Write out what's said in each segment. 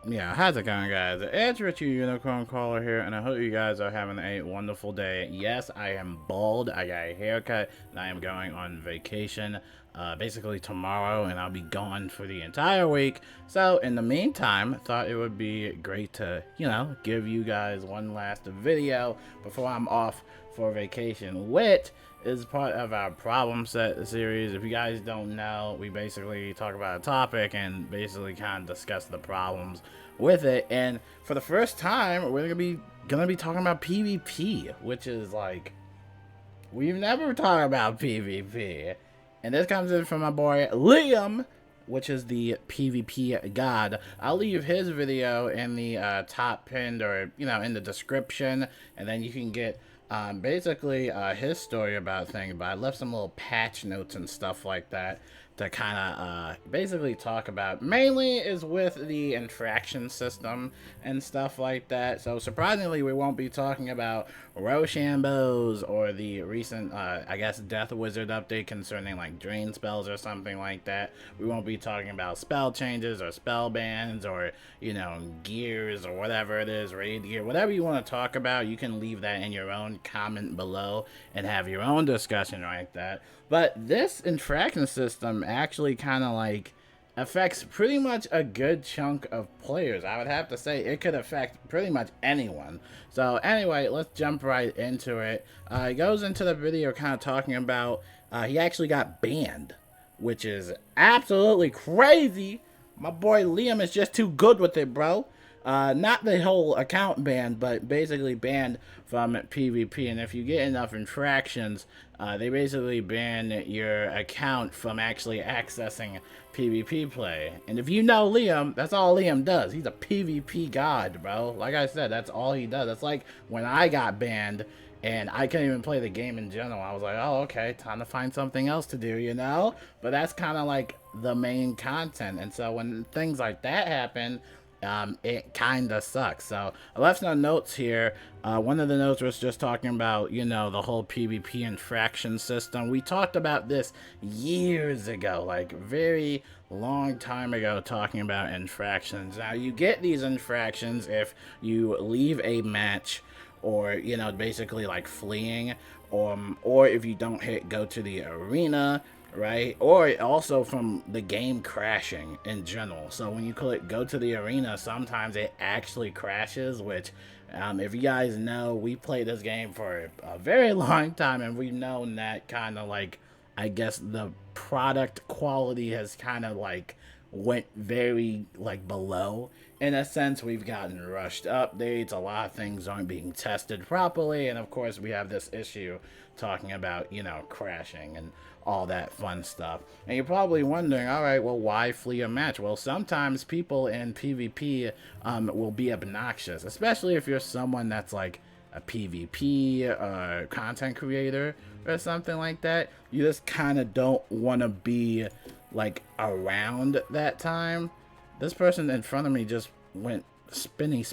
Yeah, how's it going, guys? It's Richie Unicorn Caller here, and I hope you guys are having a wonderful day. Yes, I am bald, I got a haircut, and I am going on vacation basically tomorrow, and I'll be gone for the entire week. So, in the meantime, thought it would be great to, give you guys one last video before I'm off for vacation, which is part of our problem set series. If you guys don't know, we basically talk about a topic and basically kind of discuss the problems with it. And for the first time, we're gonna be talking about PvP, which is like, we've never talked about PvP. And this comes in from my boy Liam, which is the PvP god. I'll leave his video in the top pinned, or in the description, and then you can get basically his story about things. But I left some little patch notes and stuff like that to kind of basically talk about. Mainly is with the infraction system and stuff like that. So surprisingly, we won't be talking about Rochambeau's or the recent, I guess, Death Wizard update concerning like drain spells or something like that. We won't be talking about spell changes or spell bans or, gears or whatever it is, raid gear. Whatever you want to talk about, you can leave that in your own comment below and have your own discussion like that. But this infraction system actually kind of like affects pretty much a good chunk of players. I would have to say it could affect pretty much anyone. So anyway, let's jump right into it. It goes into the video kind of talking about he actually got banned, which is absolutely crazy. My boy Liam is just too good with it, bro. Not the whole account banned, but basically banned from PvP. And if you get enough infractions, they basically ban your account from actually accessing PvP play. And if you know Liam, that's all Liam does. He's a PvP god, bro. Like I said, that's all he does. That's like when I got banned and I couldn't even play the game in general. I was like, oh, okay, time to find something else to do, But that's kind of like the main content. And so when things like that happen, it kind of sucks. So I left some notes here. One of the notes was just talking about, the whole PvP infraction system. We talked about this years ago, like very long time ago, talking about infractions. Now, you get these infractions if you leave a match, or basically like fleeing, or if you don't go to the arena, right? Or also from the game crashing in general. So when you click go to the arena, sometimes it actually crashes, which if you guys know, we played this game for a very long time, and we've known that kind of like, I guess the product quality has kind of like went very like below. In a sense, we've gotten rushed updates, a lot of things aren't being tested properly, and of course we have this issue talking about, crashing and all that fun stuff. And you're probably wondering, all right, well, why flee a match? Well, sometimes people in PvP will be obnoxious, especially if you're someone that's like a PvP content creator or something like that. You just kind of don't want to be like around that time. This person in front of me just went spinny.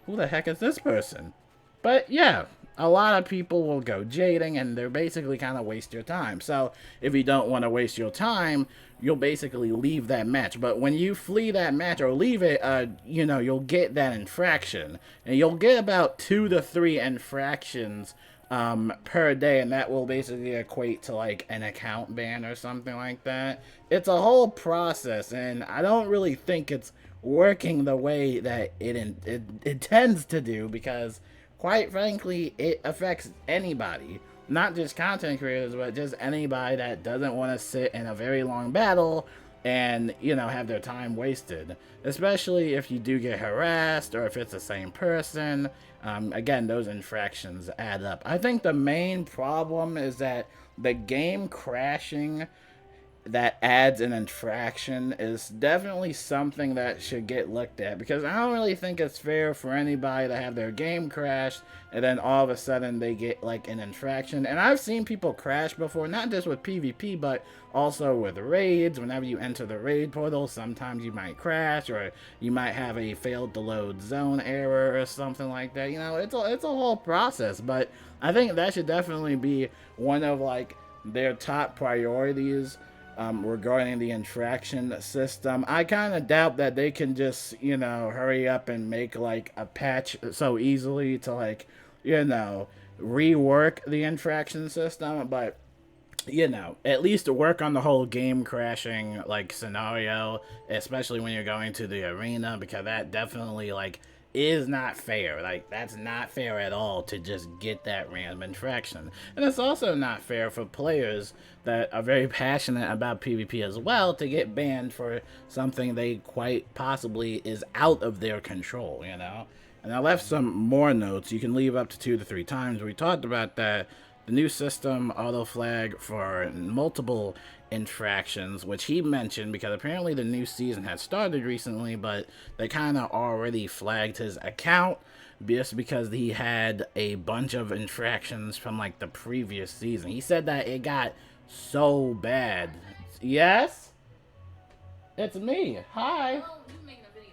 Who the heck is this person? But yeah, a lot of people will go jading, and they're basically kind of waste your time. So if you don't want to waste your time, you'll basically leave that match. But when you flee that match or leave it, you'll get that infraction, and you'll get about 2 to 3 infractions per day, and that will basically equate to like an account ban or something like that. It's a whole process, and I don't really think it's working the way that it tends to do, because quite frankly, it affects anybody, not just content creators, but just anybody that doesn't want to sit in a very long battle and have their time wasted, especially if you do get harassed or if it's the same person. Again, those infractions add up. I think the main problem is that the game crashing that adds an infraction is definitely something that should get looked at, because I don't really think it's fair for anybody to have their game crashed and then all of a sudden they get like an infraction. And I've seen people crash before, not just with PvP, but also with raids. Whenever you enter the raid portal, sometimes you might crash, or you might have a failed to load zone error or something like that. It's a whole process, but I think that should definitely be one of like their top priorities regarding the infraction system. I kind of doubt that they can just, hurry up and make like a patch so easily to like, rework the infraction system, but at least to work on the whole game crashing like scenario, especially when you're going to the arena, because that definitely like is not fair. Like that's not fair at all to just get that random infraction. And it's also not fair for players that are very passionate about PvP as well to get banned for something they quite possibly is out of their control. And I left some more notes. You can leave up to 2 to 3 times. We talked about that. The new system auto flag for multiple infractions, which he mentioned because apparently the new season had started recently, but they kind of already flagged his account just because he had a bunch of infractions from like the previous season. He said that it got so bad. Yes? It's me. Hi.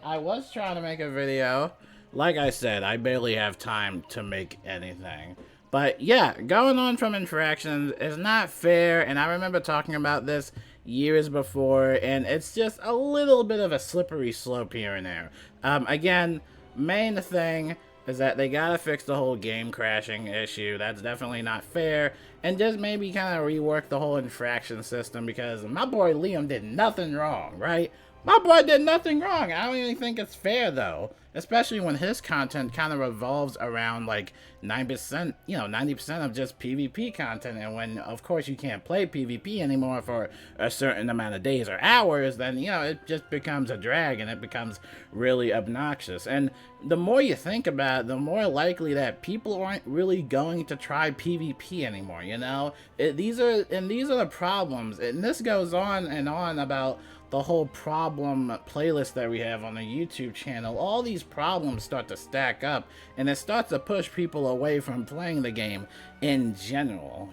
I was trying to make a video. Like I said, I barely have time to make anything. But yeah, going on from infractions is not fair, and I remember talking about this years before, and it's just a little bit of a slippery slope here and there. Again, main thing is that they gotta fix the whole game crashing issue. That's definitely not fair, and just maybe kind of rework the whole infraction system, because my boy Liam did nothing wrong, right? My boy did nothing wrong. I don't even think it's fair, though. Especially when his content kind of revolves around, like, 9%, 90% of just PvP content. And when, of course, you can't play PvP anymore for a certain amount of days or hours, then, it just becomes a drag and it becomes really obnoxious. And the more you think about it, the more likely that people aren't really going to try PvP anymore, These are the problems. And this goes on and on about the whole problem playlist that we have on the YouTube channel. All these problems start to stack up, and it starts to push people away from playing the game in general,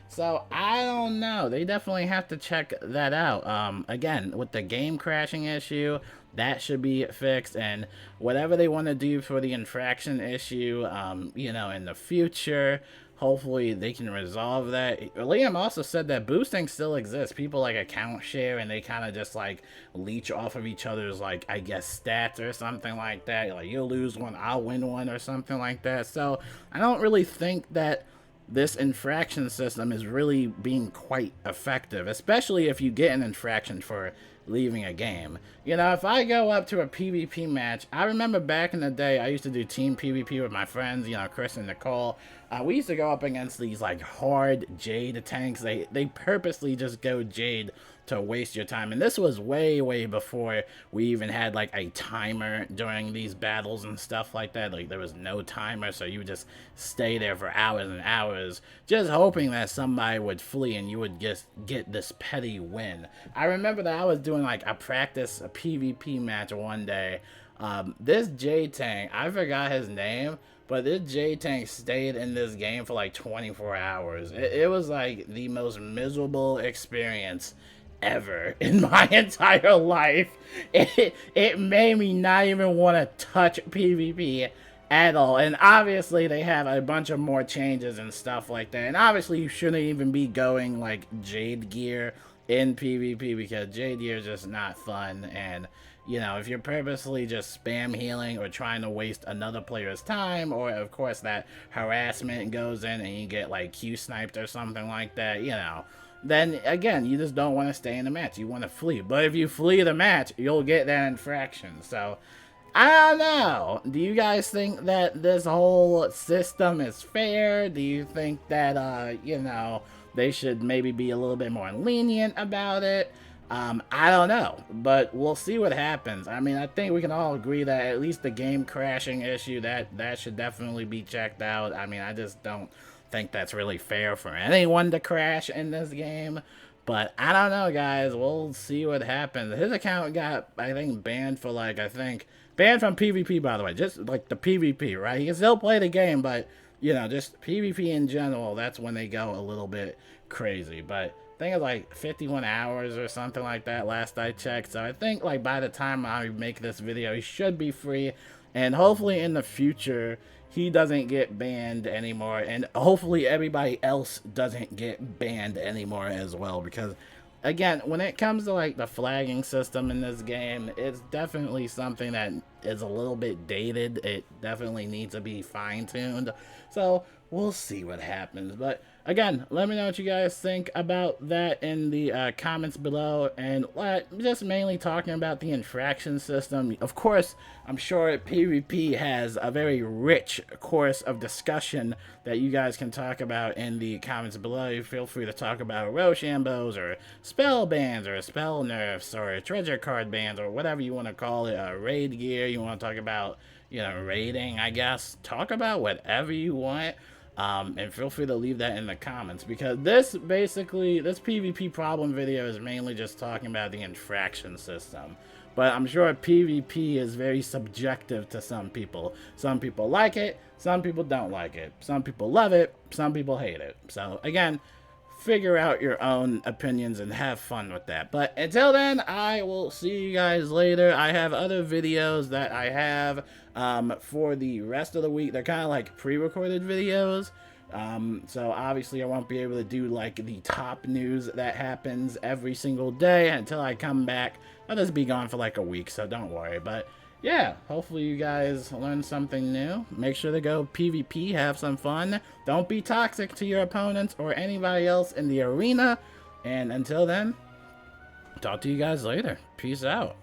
So, I don't know. They definitely have to check that out. Again, with the game crashing issue, that should be fixed, and whatever they want to do for the infraction issue, in the future, hopefully they can resolve that. Liam also said that boosting still exists. People like account share, and they kind of just like leech off of each other's, like, I guess, stats or something like that. Like, you'll lose one, I'll win one, or something like that. So I don't really think that this infraction system is really being quite effective, especially if you get an infraction for leaving a game. If I go up to a PvP match, I remember back in the day, I used to do team PvP with my friends, Chris and Nicole. We used to go up against these, like, hard Jade tanks. They purposely just go Jade to waste your time. And this was way, way before we even had, like, a timer during these battles and stuff like that. Like, there was no timer, so you would just stay there for hours and hours, just hoping that somebody would flee and you would just get this petty win. I remember that I was doing, like, a PvP match one day. This J tank, I forgot his name, but this J tank stayed in this game for like 24 hours. It was like the most miserable experience ever in my entire life. It made me not even want to touch PvP at all. And obviously they have a bunch of more changes and stuff like that. And obviously you shouldn't even be going like Jade gear in PvP, because Jade gear is just not fun. And if you're purposely just spam healing or trying to waste another player's time, or of course that harassment goes in and you get like Q sniped or something like that, then again, you just don't want to stay in the match. You want to flee. But if you flee the match, you'll get that infraction. So, I don't know. Do you guys think that this whole system is fair? Do you think that, they should maybe be a little bit more lenient about it? I don't know, but we'll see what happens. I mean, I think we can all agree that at least the game crashing issue, that should definitely be checked out. I mean, I just don't think that's really fair for anyone to crash in this game. But I don't know, guys. We'll see what happens. His account got, I think, banned for banned from PvP, by the way. Just like the PvP, right? He can still play the game, but, just PvP in general, that's when they go a little bit crazy. But I think it's like 51 hours or something like that last I checked. So I think like by the time I make this video, he should be free. And hopefully in the future, he doesn't get banned anymore. And hopefully everybody else doesn't get banned anymore as well. Because again, when it comes to like the flagging system in this game, it's definitely something that is a little bit dated. It definitely needs to be fine-tuned. So we'll see what happens. But again, let me know what you guys think about that in the comments below. And just mainly talking about the infraction system. Of course, I'm sure PvP has a very rich course of discussion that you guys can talk about in the comments below. Feel free to talk about Rochambeaus or spell bans or spell nerfs or treasure card bans or whatever you want to call it. Raid gear, you want to talk about, you know, raiding, I guess. Talk about whatever you want. And feel free to leave that in the comments, because this PvP problem video is mainly just talking about the infraction system. But I'm sure PvP is very subjective to some people. Some people like it, some people don't like it. Some people love it, some people hate it. So again, figure out your own opinions and have fun with that. But until then, I will see you guys later. I have other videos that I have for the rest of the week. They're kind of like pre-recorded videos. So obviously I won't be able to do like the top news that happens every single day until I come back. I'll just be gone for like a week, so don't worry. But yeah, hopefully you guys learned something new. Make sure to go PvP, have some fun. Don't be toxic to your opponents or anybody else in the arena. And until then, talk to you guys later. Peace out.